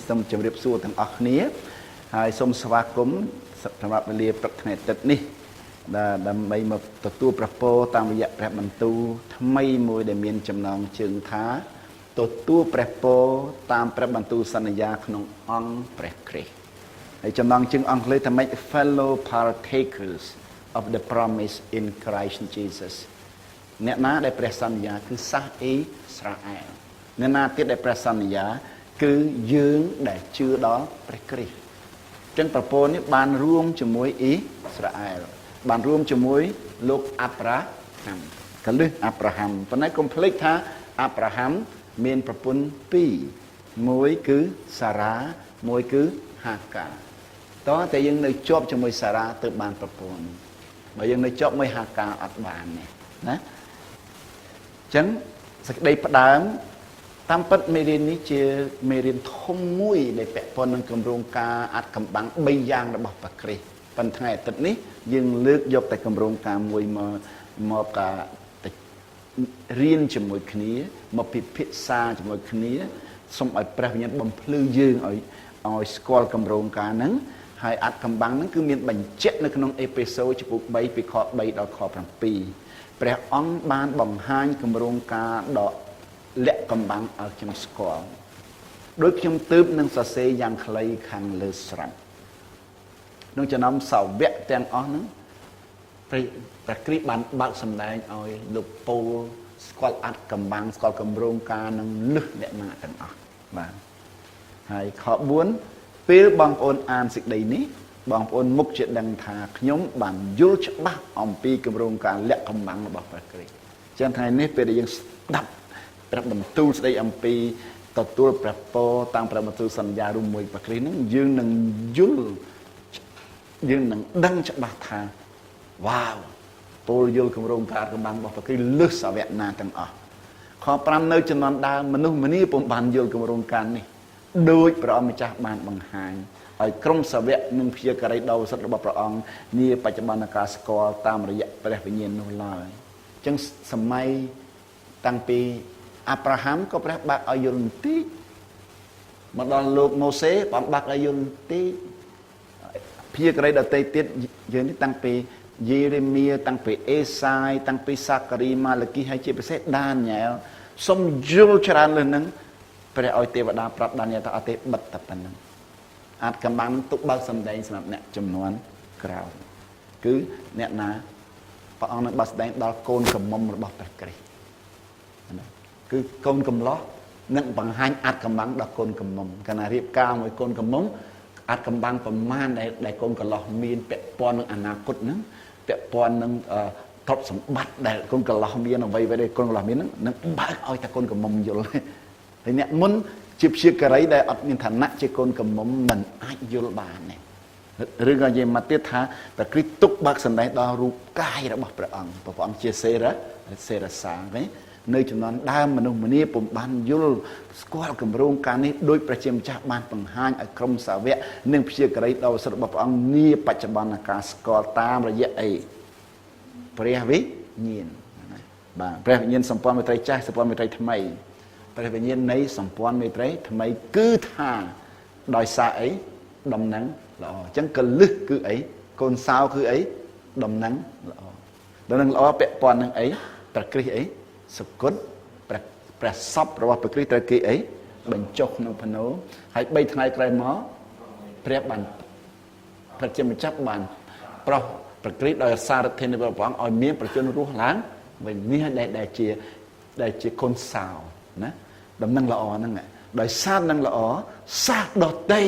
សូមជម្រាបសួរទាំងអស់គ្នាហើយសូមស្វាគមន៍សម្រាប់វេលាព្រឹកថ្ងៃអាទិត្យនេះដើម្បីមកទទួលព្រះពរតាមរយៈព្រះបន្ទូលថ្មីមួយដែលមានចំណងជើងថាទទួលព្រះពរតាមព្រះបន្ទូលសន្យាក្នុងអង្គព្រះគ្រីស្ទហើយចំណងជើងអង់គ្លេសថាម៉េច fellow partakers of the promise in Christ Jesus អ្នកណាដែលព្រះសន្យាគឺសាសអ៊ីស្រាអែលអ្នកណាទៀតដែលព្រះសន្យាគឺយើងដែលជឿដល់ព្រះគ្រីស្ទចឹងប្រពន្ធនេះបានរួមជាមួយអ៊ីស្រាអែលបានរួមជាមួយលោកអាប់រ៉ាហាំកលឹះអាប់រ៉ាហាំប៉ុន្តែកុំភ្លេចថាអាប់រ៉ាហាំមានប្រពន្ធពីរមួយគឺសារ៉ាមួយគឺហាកាតោះតែយើងនៅជាប់ជាមួយសារ៉ាទៅបានប្រពន្ធបើយើងនៅជាប់មួយហាកាអត់បានទេណាចឹងសេចក្តីផ្ដើមតាមពិតមេរៀននេះជាមេរៀនធំមួយដែលពាក់ព័ន្ធនឹងគម្រោងការអាត់កំបាំង3យ៉ាងរបស់ព្រះគ្រីស្ទប៉ុន្តែថ្ងៃអាទិត្យនេះយើងលើកយកតែគម្រោងការមួយមកការរៀនជាមួយគ្នាមកពិភាក្សាជាមួយគ្នាសូមឲ្យព្រះវិញ្ញាណបំភ្លឺយើងឲ្យស្គាល់គម្រោងការហ្នឹងហើយអាត់កំបាំងហ្នឹងគឺមានបញ្ជាក់នៅក្នុងអេពីសូតចំពោះ3ពីខ3ដល់ខ7ព្រះអង្គបានបង្ហាញគម្រោងការដ៏លាក់កំបាំងឲ្យខ្ញុំស្គាល់ដោយខ្ញុំទើបនឹងសរសេរយ៉ាងខ្លីខាងលើស្រាប់ក្នុងចំណោមសាវកទាំងអស់ហ្នឹងព្រះគ្រីស្ទបានបើកសម្ដែងឲ្យលោកពូលស្គាល់អាត់កំបាំងស្គាល់គម្រោងការនឹងលឹះអ្នកណាទាំងអស់បាទហើយខ4ពេលបងប្អូនអានសេចក្តីនេះបងប្អូនមុខជាដឹងថាខ្ញុំបានយល់ច្បាស់អំពីគម្រោងការលាក់កំបាំងរបស់ព្រះគ្រីស្ទចឹងថ្ងៃនេះពេលដែលយើងស្ដាប់ព្រះបន្ទូលស្ដីអំពីទទួលព្រះពរតាមព្រះបន្ទូលសន្យារួមមួយព្រះគ្រីស្ទហ្នឹងយើងនឹងយល់យើងនឹងដឹងច្បាស់ថាវ៉ាវពលយល់គម្រោងការកំបាំងរបស់ព្រះគ្រីស្ទលើសសាវកណាទាំងអស់ខ5នៅចំនួនដើមមនុស្សម្នាពុំបានយល់គម្រោងការនេះដោយព្រះអង្គម្ចាស់បានបង្ហាញឲ្យក្រុមសាវកនិងព្យាការីដ៏សិទ្ធិរបស់ព្រះអង្គនាបច្ចុប្បន្នកាលស្គាល់តាមរយៈព្រះវិញ្ញាណនោះឡើយអញ្ចឹងសម័យតាំងពីអាប់រ៉ាហាំក៏ព្រះបាក់ឲ្យយល់បន្តិចមកដល់លោកម៉ូសេព្រះបាក់ឲ្យយល់បន្តិចព្យាការីដទៃទៀតយើងនេះតាំងពីយេរេមៀតាំងពីអេសាយតាំងពីសាការីម៉ាឡាគីហើយជាពិសេសដានីយ៉ែលសូមយល់ច្រើនលើនឹងព្រះឲ្យទេវតាប្រាប់ដានីយ៉ែលថាអត់ទេបិទតែប៉ុណ្្នឹងអាចកំបាំងទុកបើកសម្ដែងសម្រាប់អ្នកចំនួនក្រោយគឺអ្នកណាព្រះអង្គនឹងបានស្ដែងដល់កូនកំមុំរបស់ព្រះគ្រីស្ទគឺកូនកំឡោះនឹងបង្ហាញអាចកំបាំងដល់កូនកំមុំកាលណារៀបការមួយកូនកំមុំអាចកំបាំងប្រមាណដែលកូនកន្លោះមានពាក់ព័ន្ធនឹងអនាគតហ្នឹងពាក់ព័ន្ធនឹងទ្រព្យសម្បត្តិដែលកូនកន្លោះមានអ្វីៗដែលកូនកន្លោះមានហ្នឹងនឹងបើកឲ្យតែកូនកំមុំយល់ហើយអ្នកមុនជាព្យាការីដែលអត់មានឋានៈជាកូនកំមុំមិនអាចយល់បានទេឬក៏និយាយមកទៀតថាព្រះគ្រីស្ទទុកបើកសម្ដែងដល់រូបកាយរបស់ព្រះអង្គព្រះអង្គជាសេរសាទេនៅចំនួនដើមមនុស្សម្នាពុំបានយល់ស្គាល់គម្រោងការនេះដោយព្រះជាម្ចាស់បានបង្ហាញឲ្យក្រុមសាវកនិងព្យាការីដ៏សិទ្ធិរបស់ព្រះអង្គនាបច្ចុប្បន្នកាលស្គាល់តាមរយៈអីព្រះវិញ្ញាណបាទព្រះវិញ្ញាណសម្ព័ន្ធមេត្រីចាស់សម្ព័ន្ធមេត្រីថ្មីព្រះវិញ្ញាណនៃសម្ព័ន្ធមេត្រីថ្មីគឺថាដោយសារអីដំណឹងល្អអញ្ចឹងកលឹះគឺអីកូនសោគឺអីដំណឹងល្អដំណឹងល្អពាក់ព័ន្ធនឹងអីព្រះគ្រីស្ទអីសុគតព្រះសពរបស់ព្រះគ្រីស្ទត្រូវគេអីបញ្ចុះក្នុងភ្នោហើយ3ថ្ងៃក្រោយមកព្រះបានព្រះជាម្ចាស់បានប្រោះព្រះគ្រីស្ទដោយសារធិនៃព្រះអង្គឲ្យមានប្រជញ្ញរស់ឡើងវិញនេះដែលជាកូនសោណាដំណឹងល្អហ្នឹងដោយសារនឹងល្អសាសដតី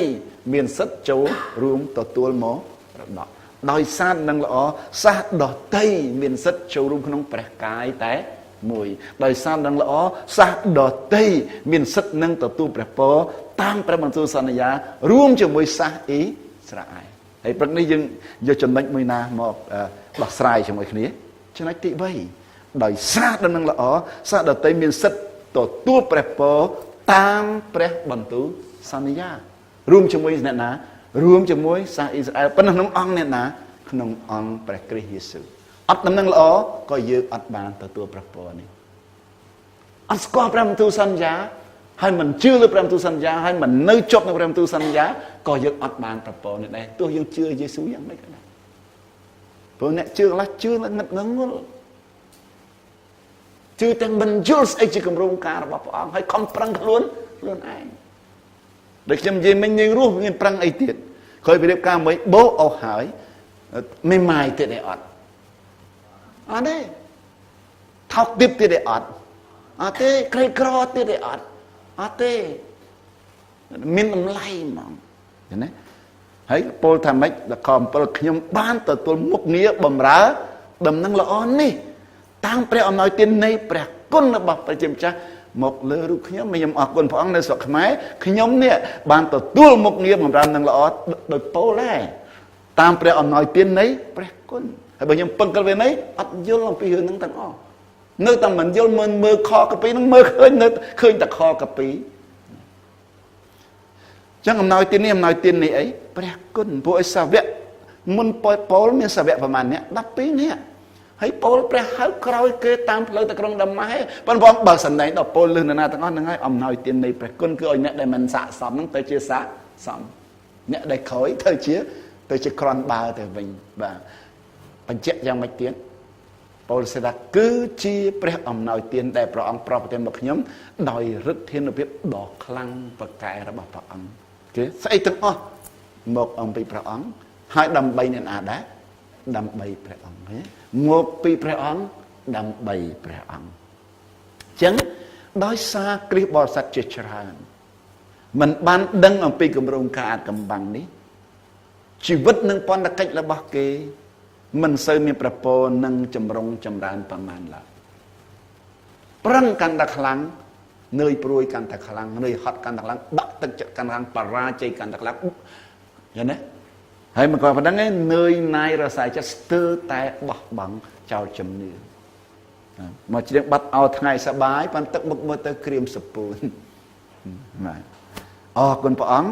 មានសិទ្ធចូលរួមទទួលមករដកដោយសារនឹងល្អសាសដតីមានសិទ្ធចូលរួមក្នុងព្រះកាយតែមួយដោយសារនឹងល្អសាសដតីមានសិទ្ធនឹងទទួលព្រះពរតាមព្រះបន្ទូលសន្យារួមជាមួយសាសអ៊ីស្រាអែលហើយព្រឹកនេះយើងយកចំណុចមួយណាមកដោះស្រាយជាមួយគ្នាចំណុចទី3ដោយសារនឹងល្អសាសដតីមានសិទ្ធទទួលព្រះពរតាមព្រះបន្ទូលសន្យារួមជាមួយអ្នកណារួមជាមួយសាសអ៊ីស្រាអែលប៉ុន្តែក្នុងអង្គអ្នកណាក្នុងអង្គព្រះគ្រីស្ទយេស៊ូវអត់ដំណឹងល្អក៏យើងអត់បានទទួលព្រះពរនេះអត់ស្គាល់ព្រះបន្ទូលសន្យា ហើយមិនជឿលើព្រះបន្ទូលសន្យាហើយមិននៅជាប់នឹងព្រះបន្ទូលសន្យាក៏យើងអត់បានប្រពន្ធនេះដែរទោះយើងជឿយេស៊ូវយ៉ាងម៉េចក៏ដោយព្រោះអ្នកជឿខ្លះជឿនឹងងឹតងល់ជឿទាំងមិនយល់ស្អីជាគម្រោងការរបស់ព្រះអង្គហើយខំប្រឹងខ្លួនឯងដូចខ្ញុំនិយាយមិញយើងរស់មានប្រឹងអីទៀតក្រោយពីរៀបការមួយបោអស់ហើយមិនម៉ាយទៀតឯអត់អត់ទេថោកទៀតទៀតឯអត់អត់ទេក្រីក្រទៀតឯអត់អត់ទេមានតម្លៃហ្មងឃើញទេហើយពលថាម៉េចដល់ខ7ខ្ញុំបានទទួលមុខងារបំរើដំណឹងល្អនេះតាំងព្រះអំណោយទាននៃព្រះគុណរបស់ព្រះជាម្ចាស់មកលើរូបខ្ញុំអរគុណព្រះអង្គនៅស្រុកខ្មែរខ្ញុំនេះបានទទួលមុខងារបម្រើនឹងល្អដោយពលដែរតាមព្រះអំណោយទាននៃព្រះគុណហើយបើខ្ញុំពឹងកលវានេះអត់យល់អំពីរឿងហ្នឹងទាំងអស់នៅតែមិនយល់មើលខកពីហ្នឹងមើលឃើញនៅឃើញតែខកពីចឹងអំណោយទាននេះអីព្រះគុណពួកឯសាវកមុនពោលមានសាវកប្រមាណអ្នក12នាក់ហើយពោលព្រះហៅក្រោយគេតាមផ្លូវទៅក្រុងដាម៉ាស់ប៉ុន្តែបងបើសម្ដែងដល់ពោលលឺនរណាទាំងអស់ហ្នឹងហើយអំណោយទាននៃព្រះគុណគឺឲ្យអ្នកដែលមិនស័ក្តិសមហ្នឹងទៅជាស័ក្តិសមអ្នកដែលក្រោយទៅជាក្រន់បើទៅវិញបាទបញ្ជាក់យ៉ាងម៉េចទៀតពោលសេថាគឺជាព្រះអំណោយទានដែលព្រះអង្គប្រោសប្រទានមកខ្ញុំដោយឫទ្ធានុភាពដ៏ខ្លាំងប្រកែករបស់ព្រះអង្គគេស្អីទាំងអស់មកអំពីព្រះអង្គហើយដើម្បីអ្នកណាដែរដើម្បីព្រះអង្គទេមកពីព្រះអង្គដើម្បីព្រះអង្គអញ្ចឹងដោយសារគ្រីស្ទបរិស័ទជាច្រើនមិនបានដឹងអំពីគម្រោងការអាថ៌កំបាំងនេះជីវិតនិងបណ្ឌកិច្ចរបស់គេមិនសូវមានប្រពោនឹងចម្រុងចម្រើនប្រមាណឡើយប្រឹងកាន់តែខ្លាំងនឿយព្រួយកាន់តែខ្លាំងនឿយហត់កាន់តែខ្លាំងបាក់ទឹកចិត្តកាន់តែខ្លាំងបរាជ័យកាន់តែខ្លាំងឃើញទេហើយមិនក៏ប៉ុណ្្នឹងឯងនឿយណាយរសាយចិត្តស្ទើរតែបោះបង់ចោលជំនឿមកច្រៀងបាត់ឲ្យថ្ងៃសបាយប៉ុន្តែទឹកមុខមើលទៅក្រៀមសពូនបាទអរគុណព្រះអង្គ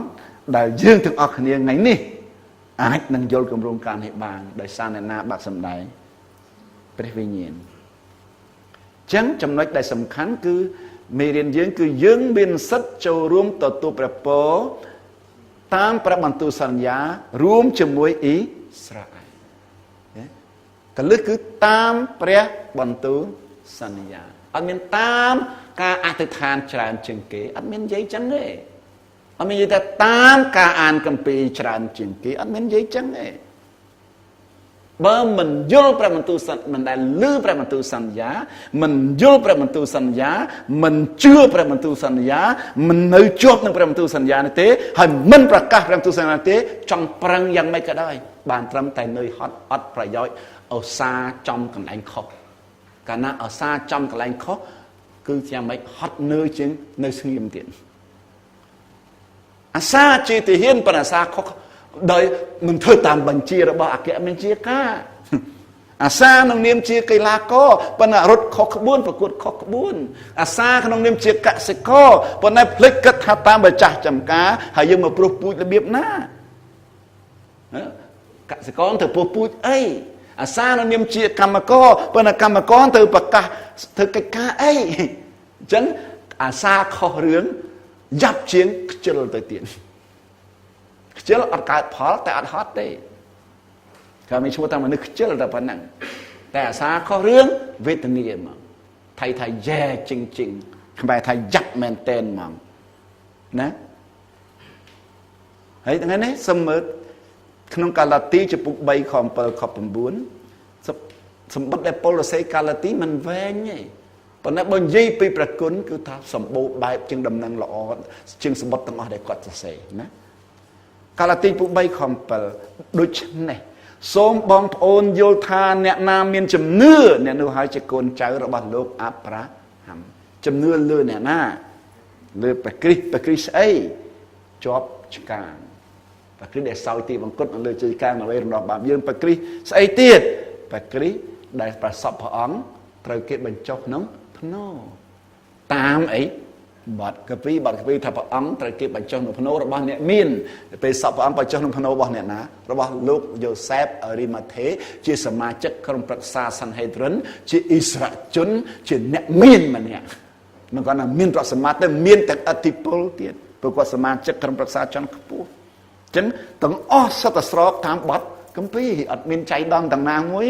ដែលយើងទាំងអស់គ្នាថ្ងៃនេះអាចនឹងយល់គម្រោងការនេះបានដោយសារអ្នកណាបាក់សម្ដែងព្រះវិញ្ញាណចឹងចំណុចដែលសំខាន់គឺមេរៀនយើងគឺយើងមានសិទ្ធិចូលរួមទទួលព្រះពរតាមព្រះបន្ទូលសន្យារួមជាមួយអ៊ីស្រាអែលកលឹះគឺតាមព្រះបន្ទូលសន្យាអត់មានតាមការអធិដ្ឋានច្រើនជាងគេអត់មាននិយាយចឹងទេអត់មាននិយាយថាតាមការអានគម្ពីរច្រើនជាងគេអត់មាននិយាយចឹងទេបើមិនយល់ព្រះបន្ទូលសន្យាមិនដែលឮព្រះបន្ទូលសន្យាមិនយល់ព្រះបន្ទូលសន្យាមិនជឿព្រះបន្ទូលសន្យាមិននៅជាប់នឹងព្រះបន្ទូលសន្យានេះទេហើយមិនប្រកាសព្រះបន្ទូលសន្យាទេចង់ប្រឹងយ៉ាងម៉េចក៏ដោយបានត្រឹមតែនឿយហត់អត់ប្រយោជន៍ឧស្សាហ៍ចំកន្លែងខុសកាលណាឧស្សាហ៍ចំកន្លែងខុសគឺយ៉ាងម៉េចហត់នឿយជាងនៅស្ងៀមទៀតអាសាជាទាហានប៉ុន្តែអាសាខុសដោយមិនធ្វើតាមបញ្ជារបស់អគ្គបញ្ជាការអាសាក្នុងនាមជាកីឡាករប៉ុន្តែរត់ខុសក្បួនប្រកួតខុសក្បួនអាសាក្នុងនាមជាកសិករប៉ុន្តែភ្លេចគិតថាតាមម្ចាស់ចំការហើយយើងមកព្រោះពូជរបៀបណាកសិករទៅព្រោះពូជអីអាសាក្នុងនាមជាកម្មករប៉ុន្តែកម្មករទៅប្រកាសធ្វើកិច្ចការអីអញ្ចឹងអាសាខុសរឿងយ៉ាប់ជាងខ្ជិលទៅទៀតខ្ជិលអត់កើតផលតែអត់ហត់ទេក៏មានឈ្មោះថាមនុស្សខ្ជិលតែប៉ុណ្ណឹងតែអាសាខុសរឿងវេទនាហ្មងថៃថាយ៉ែជិងជិងខ្មែរថាយ៉ាប់មែនតែនហ្មងណាហើយថ្ងៃនេះសូមមើលក្នុងកាឡាទីចំពុក3ខ7ខ9សម្បត្តិដែលពលរសេកាឡាទីមិនវែងទេប៉ុន្តែបើនិយាយពីប្រគុណគឺថាសម្បូរបែបជាងដំណឹងល្អជាងសម្បត្តិទាំងអស់ដែលគាត់សរសេរណាកាឡាទីពុក3ខ7ដូច្នេះសូមបងប្អូនយល់ថាអ្នកណាមានជំនឿអ្នកនោះហើយជាកូនចៅរបស់លោកអាប់រ៉ាហាំជំនឿលើអ្នកណាលើព្រះគ្រីស្ទស្អីជាប់ឆ្កាងព្រះគ្រីស្ទដែលសោយទីបង្គត់នៅលើជើងកាងដើម្បីរំដោះបាបយើងព្រះគ្រីស្ទស្អីទៀតព្រះគ្រីស្ទដែលប្រសពព្រះអង្គត្រូវគេបញ្ចុះក្នុងភ្នោតាមអីបទកាពីថាព្រះអង្គត្រូវគេបញ្ចុះក្នុងភ្នោរបស់អ្នកមានពេលសពព្រះអង្គបញ្ចុះក្នុងភ្នោរបស់អ្នកណារបស់លោកយូសេបអរីម៉ាថេជាសមាជិកក្រុមប្រឹក្សាសាន់ហេដ្រិនជាអ៊ីស្រាជនជាអ្នកមានម្នាក់ มันก็น่ะមានរកសម្បត្តិតែមានទាំងអធិពលទៀតព្រោះគាត់សមាជិកក្រុមប្រឹក្សាជាន់ខ្ពស់អញ្ចឹងទាំងអស់សិតតែស្របតាមបទគម្ពីរអត់មានចៃដន្យទាំងណាមួយ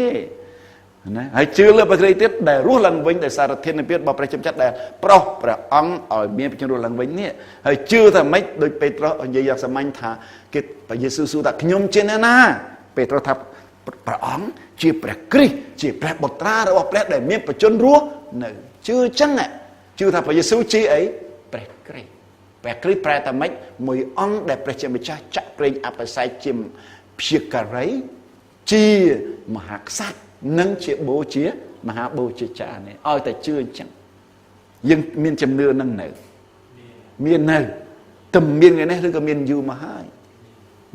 ទេណាហើយជឿលើព្រះគ្រីស្ទទៀតដែលរស់ឡើងវិញដោយសារធានភាពរបស់ព្រះជាម្ចាស់ដែលប្រោះព្រះអង្គឲ្យមានបញ្ជនរស់ឡើងវិញនេះហើយជឿថាម៉េចដូចពេត្រុសនិយាយយ៉ាងសាមញ្ញថាគេព្រះយេស៊ូវសួរថាខ្ញុំជាអ្នកណាពេត្រុសថាព្រះអង្គជាព្រះគ្រីស្ទជាព្រះបុត្រារបស់ព្រះដែលមានបញ្ជនរស់នៅជឿអញ្ចឹងជឿថាព្រះយេស៊ូវជាអីព្រះគ្រីស្ទព្រះគ្រីស្ទប្រែថាម៉េចមួយអង្គដែលព្រះជាម្ចាស់ចាក់ប្រេងអបិសេកជាព្យាការីជាមហាក្សត្រនិងជាបូជាមហាបូជាចារ្យនេះឲ្យតែជឿអញ្ចឹងយើងមានជំនឿនឹងនៅមាននៅតែមានថ្ងៃនេះឬក៏មានយូរមកហើយ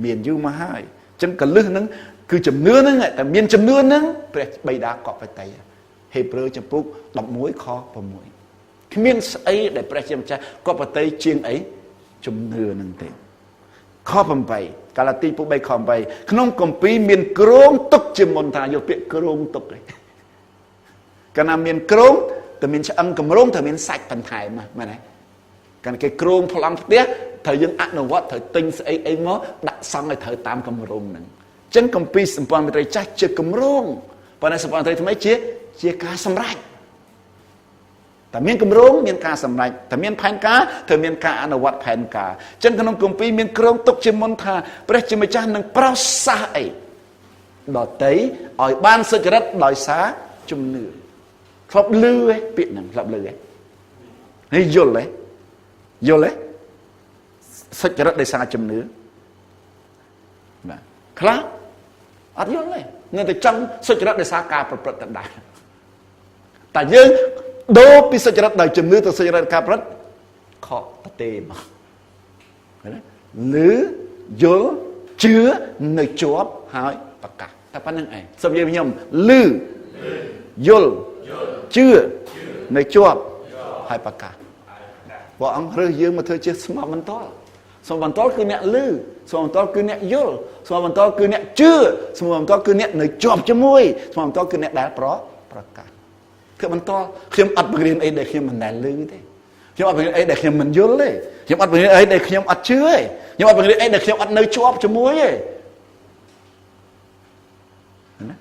មានយូរមកហើយអញ្ចឹងកលឹះនឹងគឺជំនឿនឹងតែមានជំនឿនឹងព្រះបិតាកប់បតីហេព្រើរចំពុក11ខ6គ្មានស្អីដែលព្រះជាម្ចាស់កប់បតីជាងអីជំនឿនឹងទេខ8កាឡាទីពុ3ខ8ក្នុងគម្ពីរមានគ្រោងទុកជាមុនថាយកពាក្យគ្រោងទុកឯងកាលណាមានគ្រោងតែមានឆ្អឹងកម្រងតែមានសាច់បន្ថែមមែនទេកាលគេគ្រោងប្លង់ផ្ទះត្រូវយើងអនុវត្តត្រូវទិញស្អីអីមកដាក់សង់ឲ្យត្រូវតាមកម្រងហ្នឹងអញ្ចឹងគម្ពីរសម្ព័ន្ធមេត្រីចាស់ជាកម្រងប៉ុន្តែសម្ព័ន្ធមេត្រីថ្មីជាការសម្រេចតែមានគម្រោងមានការសម្រេចតែមានផែនការត្រូវមានការអនុវត្តផែនការអញ្ចឹងក្នុងគម្ពីរមានគ្រោងទុកជាមុនថាព្រះជាម្ចាស់នឹងប្រោសសាសអីដតីឲ្យបានសុចរិតដោយសារជំនឿធ្លាប់លឺឯងពាក្យហ្នឹងធ្លាប់លឺឯងហើយយល់ឯងសុចរិតដោយសារជំនឿបាទខ្លះអត់យល់ទេនៅតែចង់សុចរិតដោយសារការប្រព្រឹត្តដដែលតែយើងដូរពីសុចរិតដោយជំនឿទៅសុចរិតការប្រព្រឹត្តខកប្រទេមកឬយល់ជឿនៅជាប់ហើយប្រកាសតែប៉ុណ្្នឹងឯងសូមយើងខ្ញុំឮយល់ជឿនៅជាប់ហើយប្រកាសព្រះអង្គរើសយើងមកធ្វើជាស្មោះបន្ទាល់ស្មោះបន្ទាល់គឺអ្នកឮស្មោះបន្ទាល់គឺអ្នកយល់ស្មោះបន្ទាល់គឺអ្នកជឿស្មោះបន្ទាល់គឺអ្នកនៅជាប់ជាមួយស្មោះបន្ទាល់គឺអ្នកដែលប្រកាសគឺបន្តខ្ញុំអត់បង្រៀនអីដែលខ្ញុំមិនដែលឮទេខ្ញុំអត់បង្រៀនអីដែលខ្ញុំមិនយល់ទេខ្ញុំអត់បង្រៀនអីដែលខ្ញុំអត់ជឿទេខ្ញុំអត់បង្រៀនអីដែលខ្ញុំអត់នៅជាប់ជាមួយទេណា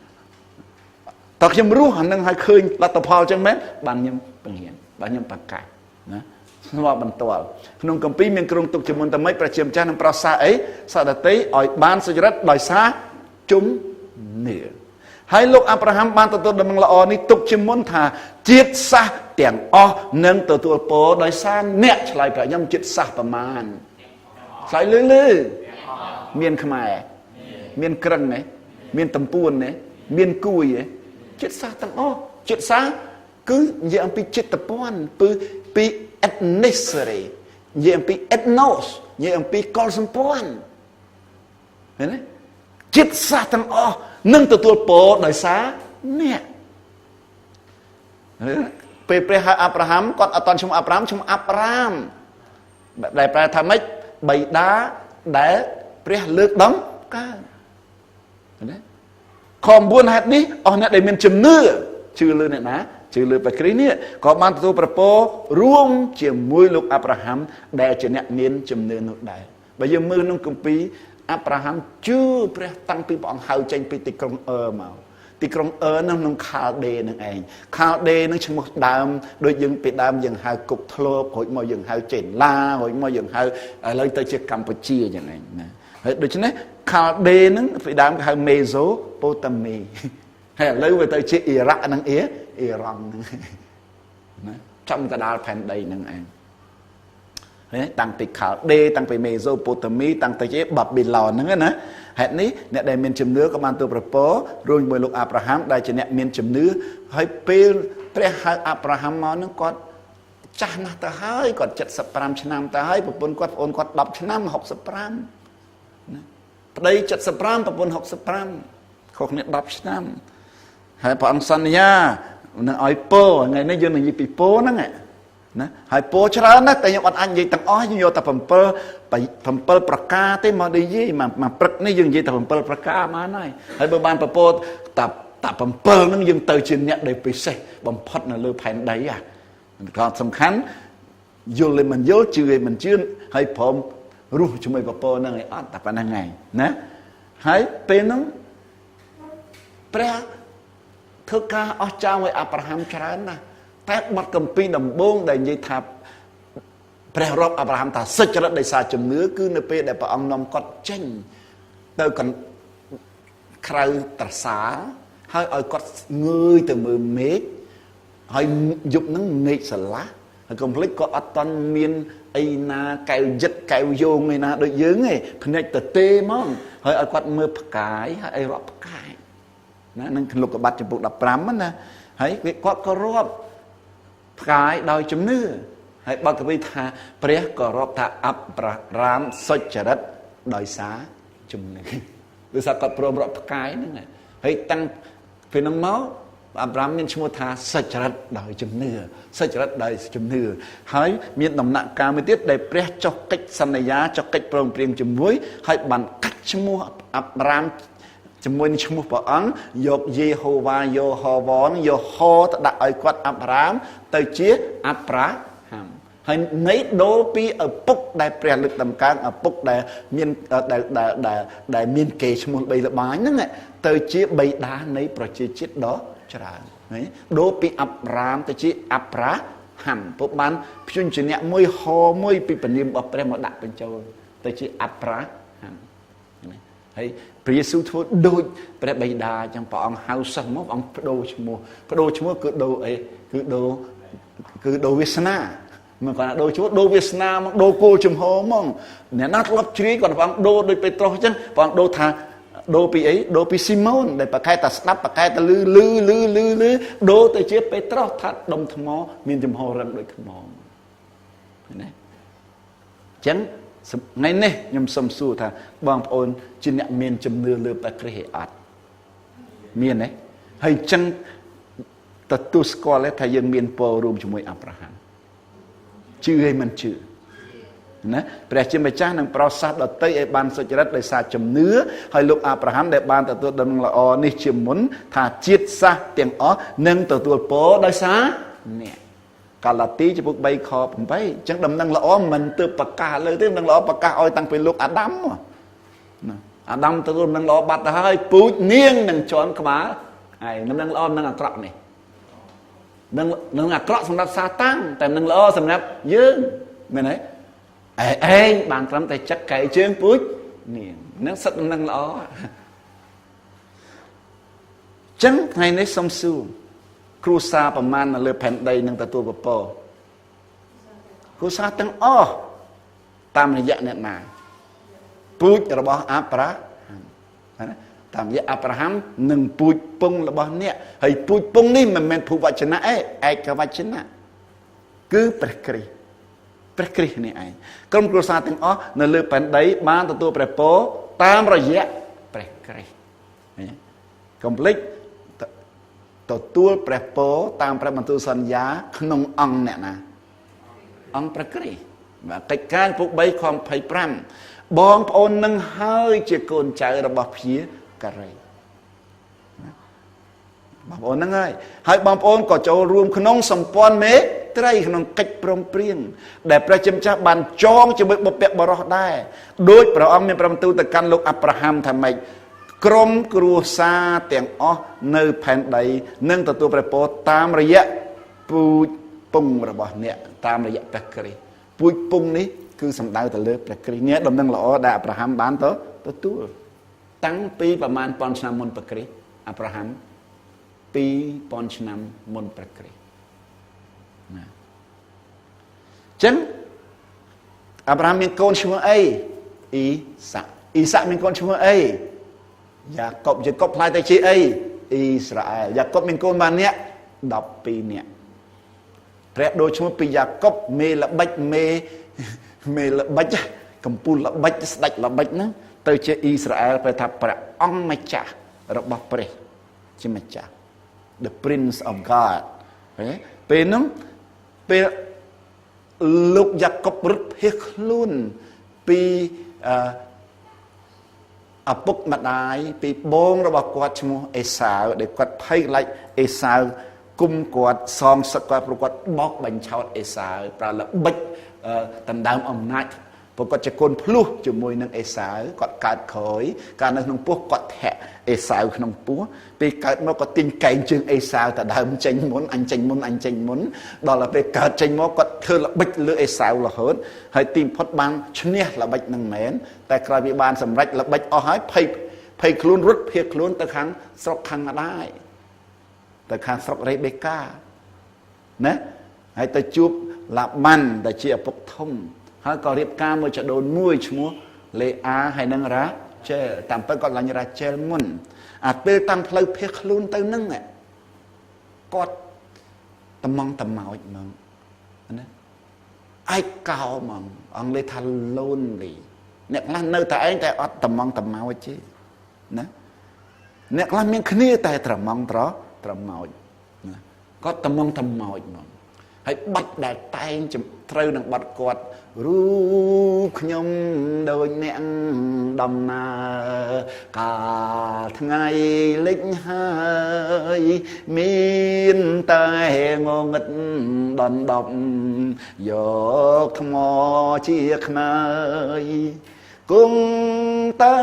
តើខ្ញុំរស់អានឹងឲ្យឃើញលទ្ធផលចឹងមែនបានខ្ញុំបង្រៀនបានខ្ញុំប្រកាសណាស្មោះបន្ទាល់ក្នុងគម្ពីរមានគ្រោងទុកជាមុនតែមិនប្រជាម្ចាស់នឹងប្រោសសាអីសតតិឲ្យបានសុចរិតដោយសារជំនឿហើយលោកអាប់រ៉ាហាំបានទទួលដំណឹងល្អនេះទុកជាមុនថាជាតិសាសន៍ទាំងអស់នឹងទទួលពរដោយសារអ្នកឆ្លើយប្រខ្ញុំជាតិសាសន៍ប្រមាណឆ្លើយលឺមានខ្មែរមានក្រឹងទេមានតំពួនទេមានគួយទេជាតិសាសន៍ទាំងអស់ជាតិសាសន៍គឺនិយាយអំពីចិត្តព័ន្ធពី ethnicity និយាយអំពី ethnos និយាយអំពីកុលសម្ព័ន្ធឃើញទេចិត្តសាសន៍ទាំងអស់នឹងទទួលពរដោយសារអ្នកពេលព្រះហៅអាប់រ៉ាហាំគាត់អត់តន់ឈ្មោះអាប់រ៉ាហាំឈ្មោះអាប់រ៉ាមដែលប្រែថាម៉េចបិតាដែលព្រះលើកដំកើងណាខ9ហេតុនេះអស់អ្នកដែលមានជំនឿជឿលើអ្នកណាជឿលើព្រះគ្រីស្ទនេះក៏បានទទួលប្រពររួមជាមួយលោកអាប់រ៉ាហាំដែលជាអ្នកមានជំនឿនោះដែរបើយើងមើលក្នុងគម្ពីរអាប់រ៉ាហាំជឿព្រះតាំងពីព្រះអង្គហៅចេញពីទីក្រុងមកទីក្រុងនៅក្នុងខាល់ដេនឹងឯងខាល់ដេនឹងឈ្មោះដើមដូចយើងពីដើមយើងហៅគុកធ្លបរួចមកយើងហៅចេនឡារួចមកយើងហៅឥឡូវទៅជាកម្ពុជាយ៉ាងហ្នឹងណាហើយដូច្នេះខាល់ដេនឹងពីដើមគេហៅមេសូប៉ូតាមីហើយឥឡូវវាទៅជាអ៊ីរ៉ាក់និងអ៊ីរ៉ង់ហ្នឹងណាចំកណ្ដាលផែនដីហ្នឹងឯងតាំងពីខាល់ដេតាំងពីមេសូប៉ូតាមីតាំងទៅជាបាប៊ីឡនហ្នឹងណាហេតុនេះអ្នកដែលមានជំនឿក៏បានទៅប្រពររួមជាមួយលោកអាប់រ៉ាហាំដែលជាអ្នកមានជំនឿហើយពេលព្រះហៅអាប់រ៉ាហាំមកហ្នឹងគាត់ចាស់ណាស់ទៅហើយគាត់75ឆ្នាំទៅហើយប្រពន្ធគាត់ប្អូនគាត់10ឆ្នាំ65ណាប្តី75ប្រពន្ធ65ខុសគ្នា10ឆ្នាំហើយព្រះអង្គសន្យានឹងឲ្យពោថ្ងៃនេះយើងនិយាយពីពោហ្នឹងណាហើយពោច្រើនណាស់តែខ្ញុំអត់អាចនិយាយទាំងអស់ខ្ញុំយកតែ7ប្រការទេមកនិយាយមកព្រឹកនេះយើងនិយាយតែ7ប្រការបានហើយបើបានប្រពោតា7ហ្នឹងយើងទៅជាអ្នកដែលពិសេសបំផុតនៅលើផែនដី cònសំខាន់យល់មិនយល់ជឿមិនជឿហើយព្រមរស់ជាមួយពពកហ្នឹងឯអត់តែប៉ុណ្្នឹងឯងណាហើយពេលហ្នឹងព្រះធ្វើការអស្ចារ្យឲ្យអាប់រ៉ាហាំច្រើនណាស់តែបទគម្ពីរដំបូងដែលនិយាយថាព្រះរាប់អាប់រ៉ាហាំថាសុចរិតដោយសារជំនឿគឺនៅពេលដែលព្រះអង្គនាំគាត់ចេញទៅក្រៅត្រសាហើយឲ្យគាត់ងើយទៅមើលមេឃហើយយប់ហ្នឹងមេឃស្រឡះហើយកុំភ្លេចក៏អត់តន់មានអីណាកែវយិតកែវយោងឯណាដូចយើងទេភ្នែកទៅទេហ្មងហើយឲ្យគាត់មើលផ្កាយហើយឲ្យរាប់ផ្កាយណានឹងលោកកបាត់ចំពុក15ណាហើយគាត់ក៏រាប់ផ្កាយដោយជំនឿហើយបើកវីថាព្រះក៏រាប់ថាអាប់រ៉ារ៉ាមសុចរិតដោយសារជំនឿដោយសារគាត់ព្រមរាប់ផ្កាយហ្នឹងហើយតាំងពីហ្នឹងមកអាប់រ៉ាមមានឈ្មោះថាសុចរិតដោយជំនឿសុចរិតដោយជំនឿហើយមានដំណាក់កាលមួយទៀតដែលព្រះចុះកិច្ចសន្យាចុះកិច្ចព្រមព្រៀងជាមួយហើយបានកាត់ឈ្មោះអាប់រ៉ាមជាមួយនឹងឈ្មោះព្រះអង្គយកយេហូវ៉ាយូហូវ៉នយកហោទៅដាក់ឲ្យគាត់អាប់រ៉ាមទៅជាអាប់រ៉ាហាំហើយនៃដូរពីឪពុកដែលព្រះលើកដំកើងឪពុកដែលមានដែលមានកេរ្តិ៍ឈ្មោះ3ល្បាញហ្នឹងទៅជាបិតានៃប្រជាជាតិដ៏ច្រើនណាដូរពីអាប់រ៉ាមទៅជាអាប់រ៉ាហាំពុកបានព្យញ្ជនៈមួយហោមួយពីពនាមរបស់ព្រះមកដាក់បញ្ចូលទៅជាអាប់រ៉ាហាំណាហើយព្រះយេស៊ូវធ្វើដូចព្រះបិតាអញ្ចឹងព្រះអង្គហៅសិស្សមកព្រះអង្គបដូរឈ្មោះគឺដូរអីគឺដូរវាសនាមិនគាត់ថាដូរឈ្មោះដូរវាសនាមកដូរគោលជំហរមកអ្នកណាធ្លាប់ជ្រាយគាត់ព្រះអង្គដូរដូចពេត្រុសអញ្ចឹងព្រះអង្គដូរថាដូរពីអីដូរពីស៊ីម៉ូនដែលប្រកែកតែស្ដាប់ប្រកែកតែលឺដូរទៅជាពេត្រុសថាដុំថ្មមានចំហរឹងដូចថ្មណាអញ្ចឹងថ្ងៃនេះខ្ញុំសុំសួរថាបងប្អូនជាអ្នកមានជំនឿលើព្រះគ្រីស្ទអត់មានទេហើយអញ្ចឹងទទួលស្គាល់ថាយើងមានពររួមជាមួយអាប់រ៉ាហាំជឿហើយមិនជឿណាព្រះជាម្ចាស់នឹងប្រោសសាសដតីឲ្យបានសុចរិតដោយសារជំនឿហើយលោកអាប់រ៉ាហាំដែលបានទទួលដំណឹងល្អនេះជាមុនថាជាតិសាសន៍ទាំងអស់នឹងទទួលពរដោយសារអ្នកកាឡាទីចំពុក3ខ8អញ្ចឹងដំណឹងល្អមិនទើបប្រកាសលើទេដំណឹងល្អប្រកាសឲ្យតាំងពីលោកអាដាមណាអាដាមទទួលដំណឹងល្អបាត់ទៅហើយពូជនាងនឹងជន់ក្បាលហើយដំណឹងល្អដំណឹងអាក្រក់នេះនឹងអាក្រក់សម្រាប់សាតាំងតែនឹងល្អសម្រាប់យើងមែនទេឯងបានត្រឹមតែចិត្តកែជើងពូជនេះនឹងសិតនឹងល្អចឹងថ្ងៃនេះសុំសួរគ្រួសារប្រមាណនៅលើផែនដីនឹងទទួលពពកគ្រួសារទាំងអស់តាមរយៈអ្នកណាពូជរបស់អាប់រ៉ាហាំណាតាមរយៈអាប់រ៉ាហាំនិងពូជពងរបស់អ្នកហើយពូជពងនេះមិនមែនភុវចនៈឯកវចនៈគឺព្រះគ្រីស្ទនេះឯងក្រុមគ្រួសារទាំងអស់នៅលើផែនដីបានទទួលព្រះពរតាមរយៈព្រះគ្រីស្ទកុំភ្លេចទទួលព្រះពរតាមព្រះបន្ទូលសន្យាក្នុងអង្គអ្នកណាអង្គព្រះគ្រីស្ទបាទកិច្ចការពុក3ខ25បងប្អូននឹងហើយជាកូនចៅរបស់ព្យាការីបងប្អូនហ្នឹងហើយបងប្អូនក៏ចូលរួមក្នុងសម្ព័ន្ធមេត្រីក្នុងកិច្ចព្រមព្រៀងដែលព្រះជាម្ចាស់បានចងជាមួយបុព្វបុរសដែរដោយព្រះអង្គមានប្របន្ទូលទៅកាន់លោកអាប់រ៉ាហាំថាម៉េចក្រុមគ្រួសារទាំងអស់នៅផែនដីនឹងទទួលព្រះពរតាមរយៈពូជពងរបស់អ្នកតាមរយៈព្រះគ្រីស្ទពូជពងនេះគឺសំដៅទៅលើព្រះគ្រីស្ទនេះដំណឹងល្អដែលអាប់រ៉ាហាំបានទទួលតាំងពីប្រមាណពាន់ឆ្នាំមុនព្រះគ្រីស្ទអាប់រ៉ាហាំ2000ឆ្នាំមុនព្រះគ្រីស្ទណាចឹងអាប់រ៉ាហាំមានកូនឈ្មោះអីអ៊ីសាក់មានកូនឈ្មោះអីយ៉ាកុបផ្លាយទៅជាអីអ៊ីស្រាអែលយ៉ាកុបមានកូនបានអ្នក12នាក់ព្រះដូរឈ្មោះពីយ៉ាកុបមេល្បិចមេល្បិចកំពូលល្បិចស្ដេចល្បិចហ្នឹងទៅជាអ៊ីស្រាអែលប្រែថាព្រះអង្គម្ចាស់របស់ព្រះជាម្ចាស់ the Prince of God ពេលហ្នឹងពេលលោកយ៉ាកុបរត់ភៀសខ្លួនពីឪពុកម្ដាយពីបងរបស់គាត់ឈ្មោះអេសាវដែលគាត់ភ័យខ្លាចអេសាវ គុំគាត់សំសឹកគាត់ព្រោះគាត់បោកបញ្ឆោតអេសាវប្រើល្បិចដណ្ដើមអំណាចព្រោះគាត់ជាកូនភ្លោះជាមួយនឹងអេសាវគាត់កើតក្រោយកាលនៅក្នុងពោះគាត់ធាក់អេសាវក្នុងពោះពេលកើតមកគាត់ទិញកែងជើងអេសាវតដើមចេញមុនអញចេញមុនដល់ពេលកើតចេញមកគាត់ធ្វើល្បិចលើអេសាវរហូតហើយទីបំផុតបានឈ្នះល្បិចនឹងមែនតែក្រោយវាបានសម្រេចល្បិចអស់ហើយភ័យខ្លួនរត់ភៀសខ្លួនទៅខាងស្រុកខាងម្ដាយទៅខាងស្រុករេបេកាណាហើយទៅជួបឡាបាន់ដែលជាឪពុកធំហើយក៏រៀបការមួយចដូនមួយឈ្មោះលេអាហើយនឹងរ៉ាជែលតាមពិតគាត់ឡាញ់រ៉ាជែលមុនអាពេលតាំងផ្លូវភៀសខ្លួនទៅនឹងគាត់ត្មងត្មោចហ្មងណាឯកោហ្មងអង់គ្លេសថា lonely អ្នកខ្លះនៅតែឯងតែអត់ត្មងត្មោចទេណាអ្នកខ្លះមានគ្នាតែត្រមងត្រមោចណាគាត់ត្មងត្មោចហ្មងហើយបាត់ដែលតែងត្រូវនឹងបាត់គាត់រូបខ្ញុំដូចអ្នកដំណើរកាលថ្ងៃលិចហើយមានតែងងឹតដណ្ដប់យកថ្មជាខ្នើយគង់តែ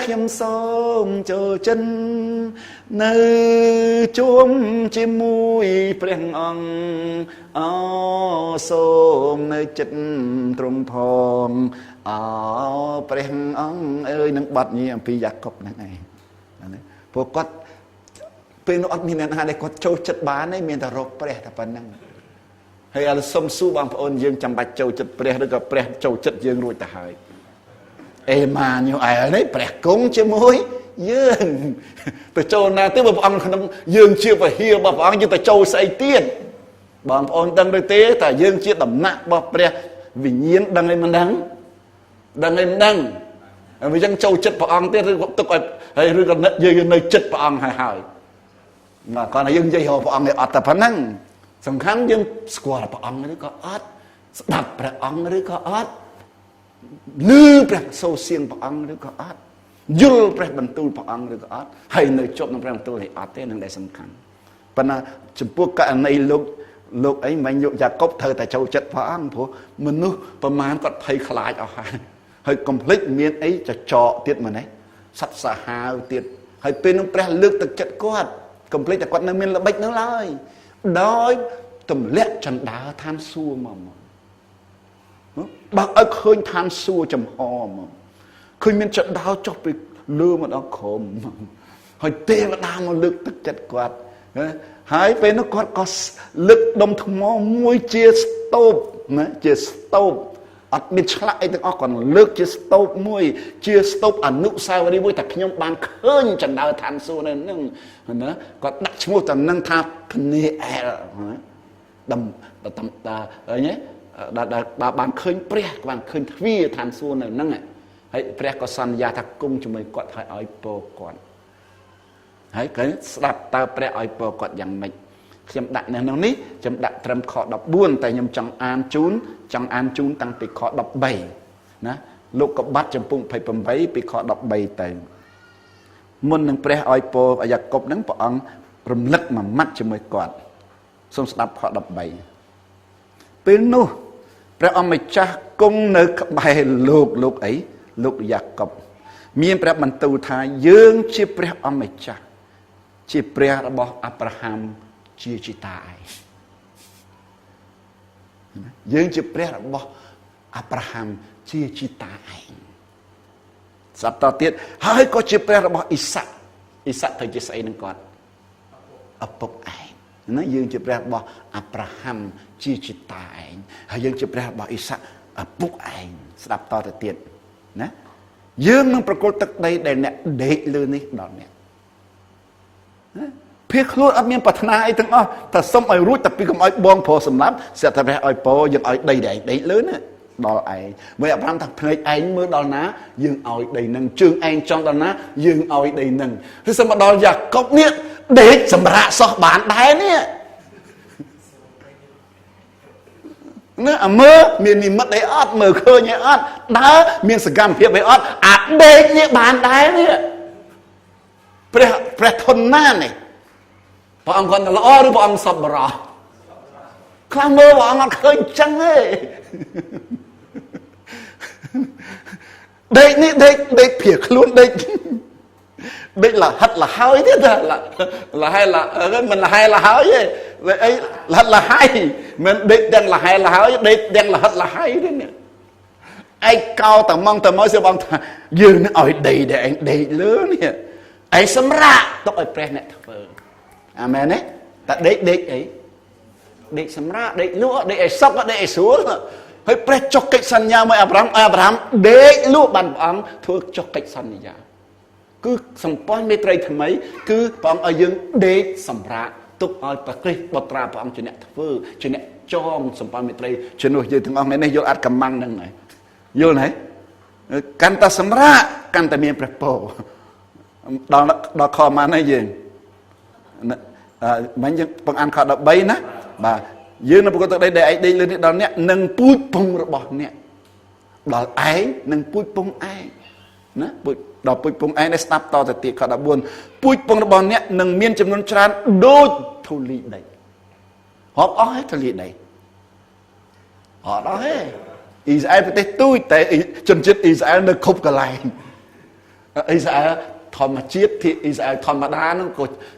ខ្ញុំសូមចូលចិននៅជួមជាមួយព្រះអង្គអោសូមនៅចិត្តទ្រង់ផងអោព្រះអង្គអើយនឹងបាត់ញីអំពីយ៉ាកុបហ្នឹងឯងព្រោះគាត់ពេលនោះអត់មានអ្នកណាដែលគាត់ចូលចិត្តបានទេមានតែរកព្រះតែប៉ុណ្្នឹងហើយឥឡូវសុំសួរបងប្អូនយើងចាំបាច់ចូលចិត្តព្រះឬក៏ព្រះចូលចិត្តយើងរួចទៅហើយអេម៉ាញូអែលនេះព្រះគង់ជាមួយយើងទៅចូលណាទៅព្រះអង្គក្នុងយើងជាពហិយរបស់ព្រះអង្គយើងទៅចូលស្អីទៀតបងប្អូនដឹងឬទេតែយើងជាដំណាក់របស់ព្រះវិញ្ញាណដឹងឯមិនដឹងហើយវាចឹងចូលចិត្តព្រះអង្គទៀតឬក៏ទុកឲ្យហើយឬក៏យើងនៅចិត្តព្រះអង្គហើយមកគាត់ថាយើងនិយាយរកព្រះអង្គនេះអត់តែប៉ុណ្ណឹងសំខាន់យើងស្គាល់ព្រះអង្គឬក៏អត់ស្ដាប់ព្រះអង្គឬក៏អត់ឮព្រះសូរសៀងព្រះអង្គឬក៏អត់យល់ព្រះបន្ទូលព្រះអង្គឬក៏អត់ហើយនៅជាប់នឹងព្រះបន្ទូលនេះអត់ទេនឹងដែលសំខាន់ប៉ុន្តែចំពោះករណីលោកអីមិនយកយ៉ាកុបត្រូវតែចូលចិត្តព្រះអង្គព្រោះមនុស្សប្រមាណគាត់ភ័យខ្លាចអស់ហើយកុំភ្លេចមានអីចចកទៀតមកនេះសត្វសាហាវទៀតហើយពេលនោះព្រះលើកទឹកចិត្តគាត់កុំភ្លេចតែគាត់នៅមានល្បិចនៅឡើយដោយទម្លាក់ចណ្ដើរឋានសួគ៌មកបើឲ្យឃើញឋានសួគ៌ចំហមកឃើញមានចណ្ដើរចុះពីលើមកដល់ក្រោមហើយទេវតាមកលើកទឹកចិត្តគាត់ហើយពេលនោះគាត់ក៏លើកដុំថ្មមួយជាស្ទូបណាជាស្ទូបអត់មានឆ្លាក់អីទាំងអស់គាត់លើកជាស្ទូបមួយជាស្ទូបអនុស្សាវរីយ៍មួយតែខ្ញុំបានឃើញចណ្ដើរឋានសួគ៌នៅនឹងណាគាត់ដាក់ឈ្មោះតែនឹងថាភ្នេអែលបានឃើញព្រះបានឃើញទ្វារឋានសួគ៌នៅហ្នឹងហើយព្រះក៏សន្យាថាគង់ជាមួយគាត់ហើយឲ្យពរគាត់ហើយក៏ស្ដាប់តើព្រះឲ្យពរគាត់យ៉ាងម៉េចខ្ញុំដាក់នៅក្នុងនេះខ្ញុំដាក់ត្រឹមខ14តែខ្ញុំចង់អានជូនតាំងពីខ13ណាលោកកបាត់ចំពុក28ពីខ13ទៅមុននឹងព្រះឲ្យពរយ៉ាកុបហ្នឹងព្រះអង្គរំលឹកមួយម៉ាត់ជាមួយគាត់សូមស្ដាប់ខ13ពេលនោះព្រះអម្ចាស់គង់នៅក្បែរលោកអីលោកយ៉ាកុបមានព្រះបន្ទូលថាយើងជាព្រះអម្ចាស់ជាព្រះរបស់អាប់រ៉ាហាំជាជីតាឯងយើងជាព្រះរបស់អាប់រ៉ាហាំជាជីតាឯងស្រាប់តទៀតហើយក៏ជាព្រះរបស់អ៊ីសាក់ទៅជាស្អីនឹងគាត់ឪពុកឯងណាយើងជាព្រះរបស់អាប់រ៉ាហាំជាជីតាឯងហើយយើងជាព្រះរបស់អ៊ីសាក់ឪពុកឯងស្ដាប់តទៅទៀតណាយើងនឹងប្រគល់ទឹកដីដែលអ្នកដេកលើនេះដល់អ្នកភៀសខ្លួនអត់មានប្រាថ្នាអីទាំងអស់តែសុំឲ្យរួចតែពីកុំឲ្យបងប្រុសសម្លាប់ស្រាប់តែព្រះឲ្យពរយើងឲ្យដីដែលឯងដេកលើណាដល់ឯងមើលអាប់រ៉ាំថាភ្នែកឯងមើលដល់ណាយើងឲ្យដីនឹងជើងឯងចង់ដល់ណាយើងឲ្យដីនឹងគឺសុំមកដល់យ៉ាកុបនេះដេកសម្រាកសោះបានដែរនេះណាមើលមាននិមិត្តអីអត់មើលឃើញអីអត់ដើរមានសកម្មភាពអីអត់អាដេកនេះបានដែរនេះព្រះធនណានេះ ព្រះអង្គគាត់ល្អឬព្រះអង្គសប្បុរសខ្លាំងមើលព្រះអង្គអត់ឃើញចឹងទេដេកនេះដេកព្រាខ្លួនដេកលហិតលហើយទៀតលហែលមិនលហែលហើយទេអីលហិតលហើយមិនដេកទាំងលហែលហើយដេកទាំងលហិតលហើយទៀតនេះឯងកោតមកសួរបងថាយើងនឹងឲ្យដេកតែឯងដេកលើនេះឯងសម្រាកទុកឲ្យព្រះអ្នកធ្វើអាមែនទេតែដេកអីដេកសម្រាកដេកលក់ដេកឲ្យសុខដេកឲ្យស្រួលហើយព្រះចុះកិច្ចសន្យាមួយអាប់រ៉ាហាំដេកលក់បានព្រះអង្គធ្វើចុះកិច្ចសន្យាគឺសម្ព័ន្ធមេត្រីថ្មីគឺព្រះអង្គឲ្យយើងដេកសម្រាកទុកឲ្យព្រះគ្រីស្ទបុត្រាព្រះអង្គជាអ្នកធ្វើជាអ្នកចងសម្ព័ន្ធមេត្រីជំនួសយើងទាំងអស់នេះយល់អត់កំម៉ាំងហ្នឹងហើយយល់ហើយកាន់តែសម្រាកកាន់តែមានព្រះពរដល់ខម៉ានហើយយើងមិនយើងបង្អានខ13ណាបាទយើងនៅប្រកបទឹកដីដែលឯងដេកលើនេះដល់អ្នកនឹងពូជពងរបស់អ្នកដល់ឯងនឹងពូជពងឯងណាដល់ពូជពងឯងនេះស្ដាប់តទៅទៀតខ14ពូជពងរបស់អ្នកនឹងមានចំនួនច្រើនដូចធូលីដីរាប់អស់ហើយធូលីដីអត់អស់ទេអ៊ីស្រាអែលប្រទេសទូចតែជនជាតិអ៊ីស្រាអែលនៅគ្រប់កន្លែងអ៊ីស្រាអែលធម្មជាតិទីអ៊ីស្រាអែលធម្មតាហ្នឹង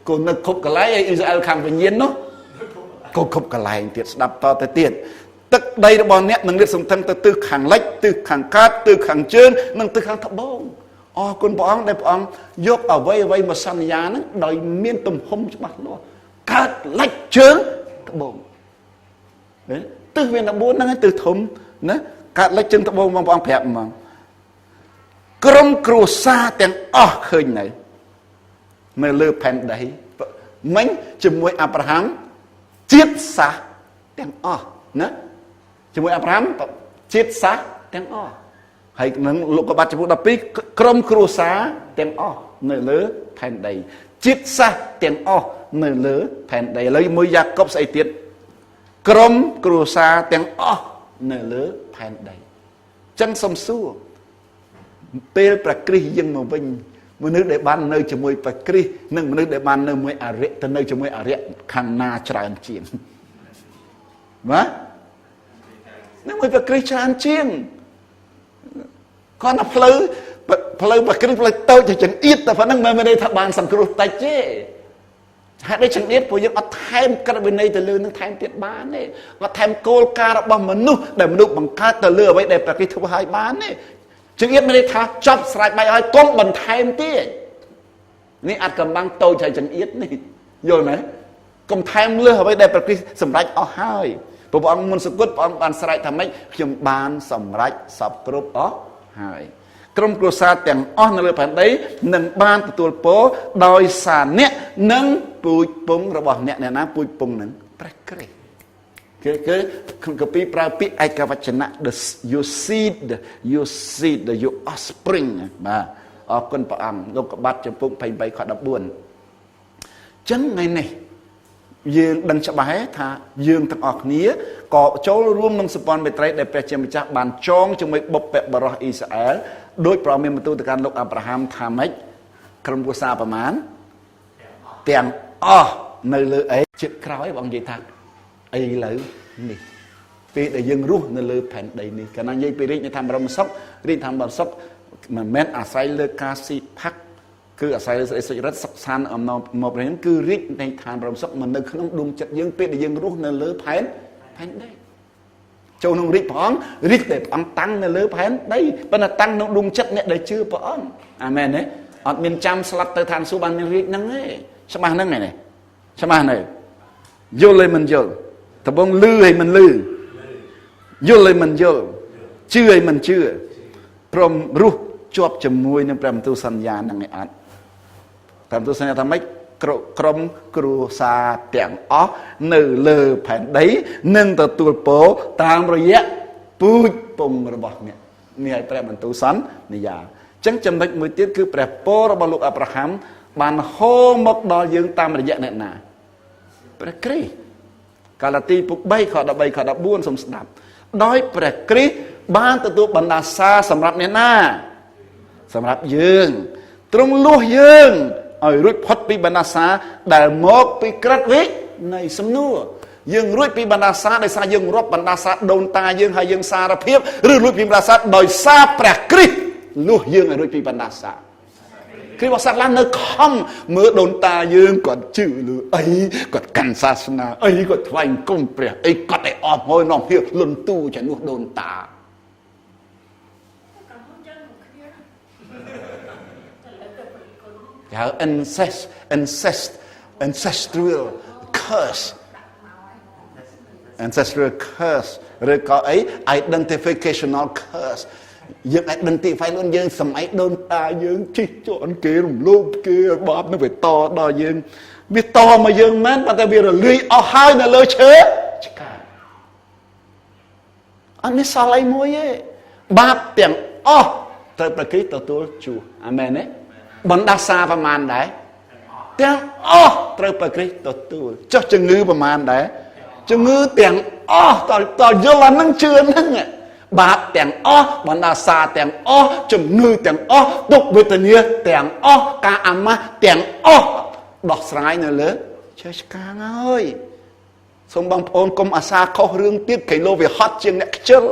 ក៏នៅគ្រប់កន្លែងហើយអ៊ីស្រាអែលខាងវិញ្ញាណនោះក៏គ្រប់កន្លែងទៀតស្ដាប់តទៅទៀតទឹកដីរបស់អ្នកនឹងលាតសន្ធឹងទៅទិសខាងលិចទិសខាងកើតទិសខាងជើងនិងទិសខាងត្បូងអរគុណព្រះអង្គដែលព្រះអង្គយកអ្វីមកសន្យាហ្នឹងដោយមានទំហំច្បាស់លាស់កើតលិចជើងត្បូងទិសវា14ហ្នឹងទិសធំណាកើតលិចជើងត្បូងបងប្អូនប្រាប់ហ្មងក្រុមគ្រួសារទាំងអស់ឃើញនៅលើផែនដីមិញជាមួយអាប់រ៉ាហាំជាតិសាសន៍ទាំងអស់ណាជាមួយអាប់រ៉ាហាំជាតិសាសន៍ទាំងអស់ហើយនឹងលោកកបាត់ចំពោះ12ក្រុមគ្រួសារទាំងអស់នៅលើផែនដីជាតិសាសន៍ទាំងអស់នៅលើផែនដីឥឡូវមួយយ៉ាកុបស្អីទៀតក្រុមគ្រួសារទាំងអស់នៅលើផែនដីចឹងសំសួរពេលព្រះគ្រីស្ទយើងមកវិញមនុស្សដែលបាននៅជាមួយព្រះគ្រីស្ទនិងមនុស្សដែលបាននៅមួយអរិយទៅនៅជាមួយអរិយខាងណាច្រើនជាងបាទនៅមួយព្រះគ្រីស្ទច្រើនជាងគាត់ថាផ្លូវព្រះគ្រីស្ទផ្លូវតូចទៅចង្អៀតតែប៉ុណ្្នឹងមិនមែនថាបានសង្គ្រោះតិចទេហេតុដូចចង្អៀតព្រោះយើងអត់ថែមក្រឹតវិន័យទៅលើនឹងថែមទៀតបានទេអត់ថែមគោលការណ៍របស់មនុស្សដែលមនុស្សបង្កើតទៅលើអ្វីដែលព្រះគ្រីស្ទធ្វើឲ្យបានទេចង្អៀតមានន័យថាចប់ស្រេចបាច់ហើយកុំបន្ថែមទៀតនេះអាចកំបាំងតូចហើយចង្អៀតនេះយល់ទេកុំថែមលើសអ្វីដែលព្រះគ្រីស្ទសម្រេចអស់ហើយព្រះអង្គមុនសគត់ព្រះអង្គបានស្រែកថាម៉េចខ្ញុំបានសម្រេចសពគ្រប់អស់ហើយក្រុមគ្រួសារទាំងអស់នៅលើផែនដីនឹងបានទទួលពរដោយសារអ្នកនិងពូជពងរបស់អ្នកណាពូជពងនឹងព្រះគ្រីស្ទគឺក្នុងកាពីប្រើពាក្យឯកវចនៈ your seed your offspring បាទអរគុណព្រះអង្គលោកកបាត់ចំពុក23ខ14ចឹងថ្ងៃនេះយើងដឹងច្បាស់ថាយើងទាំងអស់គ្នាក៏ចូលរួមក្នុងសម្ព័ន្ធមេត្រីដែលព្រះជាម្ចាស់បានចងជាមួយបុព្វបុរសអ៊ីស្រាអែលដោយប្រមានបន្ទូលទៅកាន់លោកអាប់រ៉ាហាំថាម៉េចក្រុមគ្រួសារប្រមាណទាំងអស់នៅលើអីជាតិក្រោយបងនិយាយថាអីឥឡូវនេះពេលដែលយើងរស់នៅលើផែនដីនេះកាលណានិយាយពីរាជធម្មរមសុខរាជធម្មរមសុខមិនមែនអាស្រ័យលើការស៊ីផាក់គឺអាស្រ័យលើសេចក្តីសុចរិតសុខសាន្តអំណរមកព្រះគឺរាជនៃឋានរមសុខមិននៅក្នុងដួងចិត្តយើងពេលដែលយើងរស់នៅលើផែនដីចូលក្នុងរាជព្រះអង្គរាជដែលព្រះអង្គតាំងនៅលើផែនដីប៉ុន្តែតាំងក្នុងដួងចិត្តអ្នកដែលជឿព្រះអង្គអាមែនទេអត់មានចាំស្លាប់ទៅឋានសួគ៌បានមានរាជហ្នឹងទេច្បាស់ហ្នឹងឯនេះច្បាស់នៅយល់ហើយមិនយល់តបងលឺហើយមិនលឺយល់ហើយមិនយល់ជឿហើយមិនជឿព្រមរស់ជាប់ជាមួយនឹងព្រះបន្ទូលសន្យាហ្នឹងឯអត់ព្រះបន្ទូលសន្យាថាម៉េចក្រុមគ្រួសារទាំងអស់នៅលើផែនដីនឹងទទួលពរតាមរយៈពូជពងរបស់អ្នកនេះឲ្យព្រះបន្ទូលសន្យាអញ្ចឹងចំណុចមួយទៀតគឺព្រះពររបស់លោកអាប់រ៉ាហាំបានហូរមកដល់យើងតាមរយៈអ្នកណាព្រះគ្រីស្ទកាឡាទីពុក3ខ13ខ14សូមស្ដាប់ដោយព្រះគ្រីស្ទបានទទួលបណ្ដាសាសម្រាប់អ្នកណាសម្រាប់យើងទ្រង់លួសយើង ឲ្យរួចផុតពីបណ្ដាសាដែលមកពីក្រិតវិនៃសំណួរយើងរួចពីបណ្ដាសាដោយសារយើងរាប់បណ្ដាសាដូនតាយើងហើយយើងសារភាពឬរួចពីបណ្ដាសាដោយសារព្រះគ្រីស្ទលុះយើងឲ្យរួចពីបណ្ដាសាគ្រីស្ទបរិស័ទឡើងនៅខំមើលដូនតាយើងគាត់ជឿលើអីគាត់កាន់សាសនាអីគាត់ថ្វាយគុំព្រះអីគាត់ឲ្យអស់ហើយនាំហៀលន់ទូចំនួនដូនតាហៅ ancestral curse ancestral curse ឬក៏អី identificational curse យើង identify ខ្លួនយើងសម័យដូនតាយើងជិះជាន់គេរំលោភគេបាបនឹងវាតដល់យើងវាតមកយើងមែនប៉ុន្តែវារលាយអស់ហើយនៅលើឈើឆ្កាអត់មានសល់អីមួយទេបាបទាំងអស់ត្រូវព្រះគ្រីស្ទទទួលជួសអាមែនទេបណ្ដាសាប្រមាណដែរទាំងអស់ត្រូវព្រះគ្រីស្ទទទួលចុះជំងឺប្រមាណដែរជំងឺទាំងអស់តយល់អានឹងជឿហ្នឹងបាបទាំងអស់បណ្ដាសាទាំងអស់ជំងឺទាំងអស់ទុក្ខវេទនាទាំងអស់ការអាម៉ាស់ទាំងអស់ដោះស្រាយនៅលើឈើឆ្កាងហើយសូមបងប្អូនកុំអាសាខុសរឿងទៀតគេលោវាហត់ជាងអ្នកខ្ជិល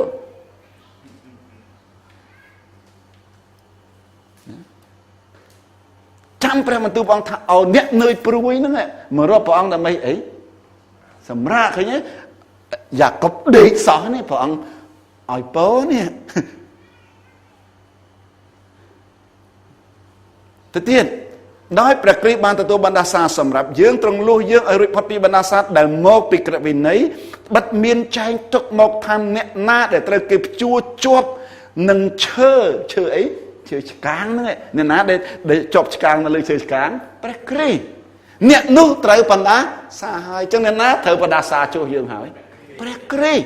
ចាំព្រះបន្ទូលព្រះអង្គថាឲ្យអ្នកនឿយព្រួយហ្នឹងមករកព្រះអង្គដើម្បីអីសម្រាប់ឃើញទេយ៉ាកុបដេកសោះនេះព្រះអង្គឲ្យពោនេះទៅទៀតដោយព្រះគ្រីស្ទបានទទួលបណ្ដាសាសម្រាប់យើងទ្រង់លួសយើងឲ្យរួចផុតពីបណ្ដាសាដែលមកពីក្រឹតវិន័យបិទមានចែងទុកមកថាអ្នកណាដែលត្រូវគេព្យួរជាប់នឹងឈើអីឈើឆ្កាងហ្នឹងអ្នកណាដែលជាប់ឆ្កាងនៅលើឈើឆ្កាងព្រះគ្រីស្ទអ្នកនោះត្រូវបណ្ដាសាហើយអញ្ចឹងអ្នកណាត្រូវបណ្ដាសាជួសយើងហើយព្រះគ្រីស្ទ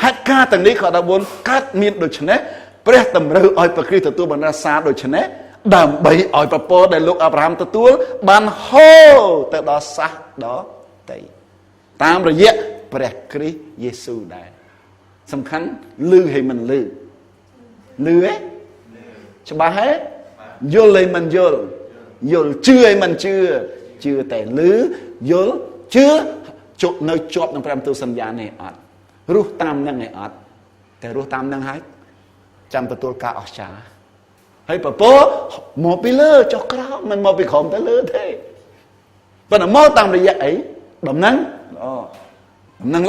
ហេតុការណ៍ទាំងនេះក៏14កើតមានដូច្នេះព្រះតម្រូវឲ្យព្រះគ្រីស្ទទទួលបណ្ដាសាដូច្នេះដើម្បីឲ្យប្រពរដែលលោកអាប់រ៉ាហាំទទួលបានហូរទៅដល់សាសដល់តីតាមរយៈព្រះគ្រីស្ទយេស៊ូវដែរសំខាន់ឮហើយមិនឮទេច្បាស់ទេយល់ហើយមិនយល់ជឿហើយមិនជឿតែឮយល់ជឿជប់នៅជាប់នឹងព្រះបន្ទូលសន្យានេះអត់រស់តាមនឹងឯអត់តែរស់តាមនឹងហើយចាំទទួលការអស្ចារ្យហើយពពកមកពីលើចុះក្រោមមិនមកពីក្រោមទៅលើទេប៉ុន្តែមកតាមរយៈអីដំណឹង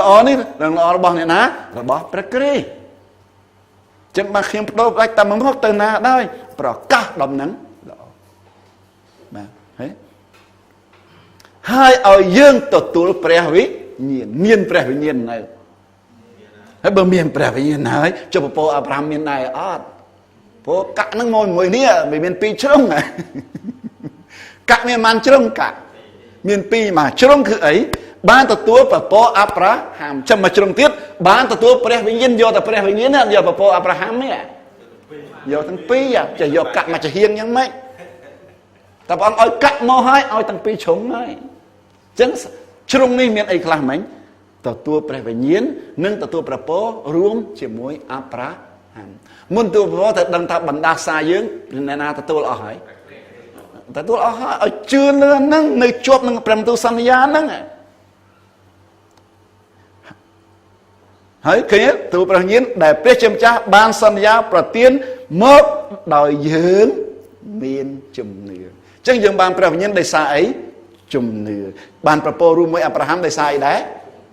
ល្អនេះដំណឹងល្អរបស់អ្នកណារបស់ព្រះគ្រីស្ទចឹងបើខ្ញុំបដូរផ្ដាច់តាមមកទៅណាដែរប្រកាសដំណឹងល្អបាទហើយឲ្យយើងទទួលព្រះវិញ្ញាណមានព្រះវិញ្ញាណនៅហើយបើមានព្រះវិញ្ញាណហើយចុះពពកអាប់រ៉ាហាំមានដែរអត់ព្រោះកាក់ហ្នឹងមកមួយនេះវាមាន2ជ្រុងកាក់មានប៉ុន្មានជ្រុងកាក់មាន2មកជ្រុងគឺអីបានទទួលពពកអាប់រ៉ាហាំចាំមកជ្រុងទៀតបានទទួលព្រះវិញ្ញាណយកតែព្រះវិញ្ញាណយកពពកអាប់រ៉ាហាំនេះយកទាំងពីរចេះយកកាក់មកចាហៀងយ៉ាងម៉េចតែព្រះអង្គឲ្យកាក់មកហើយឲ្យទាំងពីរជ្រុងហើយអញ្ចឹងជ្រុងនេះមានអីខ្លះមិញទទួលព្រះវិញ្ញាណនិងទទួលព្រះពររួមជាមួយអាប់រ៉ាហាំមុនទទួលព្រះពរតែដឹងថាបណ្ដាសាយើងអ្នកណាទទួលអស់ហើយទទួលអស់ហើយឲ្យជឿលើហ្នឹងនៅជាប់នឹងព្រះបន្ទូលសន្យាហ្នឹងហើយឃើញទូព្រះវិញ្ញាណដែលព្រះជាម្ចាស់បានសន្យាប្រទានមកដោយយើងមានជំនឿអញ្ចឹងយើងបានព្រះវិញ្ញាណដោយសារអីជំនឿបានប្រពោរួមមួយអាប់រ៉ាហាំដោយសារអីដែរ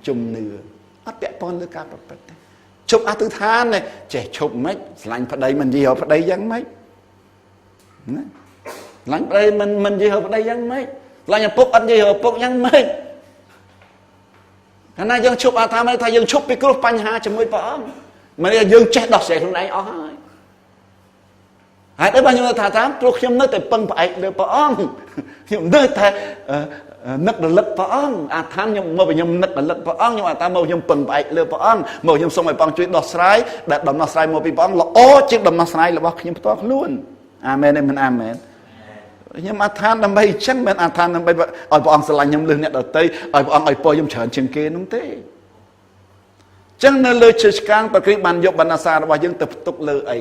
ជំនឿអត់ពាក់ព័ន្ធលើការប្រព្រឹត្តទេឈប់អធិដ្ឋានចេះឈប់មិនស្រឡាញ់ប្តីមិននិយាយប្តីយ៉ាងម៉េចណាស្រឡាញ់ប្តីមិននិយាយប្តីយ៉ាងម៉េចស្រឡាញ់ឪពុកអត់និយាយឪពុកយ៉ាងម៉េចកាលណាយើងឈប់អធិដ្ឋានថាយើងឈប់ពីគ្រោះបញ្ហាជាមួយព្រះអង្គមិនថាយើងចេះដោះស្រាយខ្លួនឯងអស់ហើយហើយដល់ខ្ញុំថាតាមព្រោះខ្ញុំនៅតែពឹងផ្អែកលើព្រះអង្គខ្ញុំនៅតែនឹករលឹកព្រះអង្គអាថានខ្ញុំមកខ្ញុំនឹករលឹកព្រះអង្គខ្ញុំអាថាមកខ្ញុំពឹងផ្អែកលើព្រះអង្គមកខ្ញុំសូមឲ្យព្រះអង្គជួយដោះស្រាយដែលដំណោះស្រាយមកពីព្រះអង្គល្អជាងដំណោះស្រាយរបស់ខ្ញុំផ្ទាល់ខ្លួនអាមែនទេមិនអាមែនខ្ញុំអាថានដើម្បីអញ្ចឹងមិនអាថានដើម្បីឲ្យព្រះអង្គស្រឡាញ់ខ្ញុំលើសអ្នកដទៃឲ្យព្រះអង្គឲ្យពរខ្ញុំច្រើនជាងគេនោះទេអញ្ចឹងនៅលើឈើឆ្កាងព្រះគ្រីស្ទបានយកបណ្ដាសារបស់យើងទៅផ្ទុកលើអី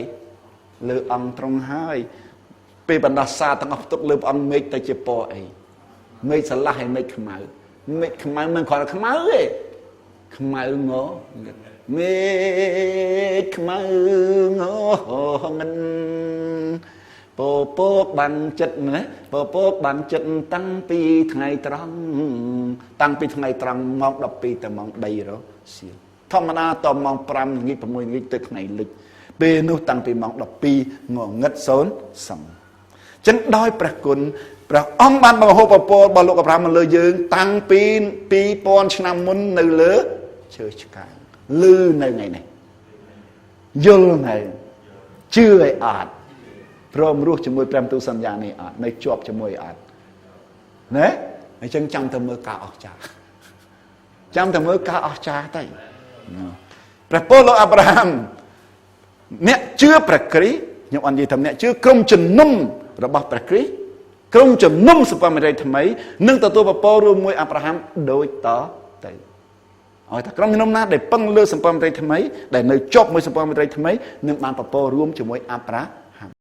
លើអង្គទ្រង់ហើយ ពេលបណ្ដោះសារទាំងអស់ផ្ទុកលើព្រះអង្គមេឃទៅជាពណ៌អីមេឃស្រឡះហើយមេឃខ្មៅមេឃខ្មៅមិនគ្រាន់តែខ្មៅទេខ្មៅងមេឃខ្មៅងងិនពពកបានចិត្តណាពពកបានចិត្តតាំងពីថ្ងៃត្រង់តាំងពីថ្ងៃត្រង់ម៉ោង12ទៅម៉ោង3រសៀលធម្មតាតម៉ោង5ល្ងាច6ល្ងាចទៅថ្ងៃលិចពេលនោះតាំងពីម៉ោង12ងងឹតសូនសំចឹងដោយព្រះគុណព្រះអង្គបានបង្ហូរពពករបស់លោកអាប់រ៉ាហាំមកលើយើងតាំងពី2000ឆ្នាំមុននៅលើឈើឆ្កាងលឺនៅថ្ងៃនេះយល់នៅជឿឲ្យអត់ព្រមរស់ជាមួយព្រះបន្ទូលសន្យានេះអត់នៅជាប់ជាមួយអត់ណាអញ្ចឹងចាំទៅមើលការអស្ចារ្យចាំទៅមើលការអស្ចារ្យទៅព្រះពលលោកអាប់រ៉ាហាំអ្នកជឿព្រះគ្រីស្ទខ្ញុំអត់និយាយថាអ្នកជឿក្រុមជំនុំរបស់ព្រះគ្រីស្ទក្រុមជំនុំសម្ព័ន្ធមេត្រីថ្មីនឹងទទួលពពករួមមួយអាប់រ៉ាហាំដូចតទៅឲ្យតែក្រុមជំនុំណាដែលពឹងលើសម្ព័ន្ធមេត្រីថ្មីដែលនៅជាប់មួយសម្ព័ន្ធមេត្រីថ្មីនឹងបានពពករួមជាមួយអាប់រ៉ា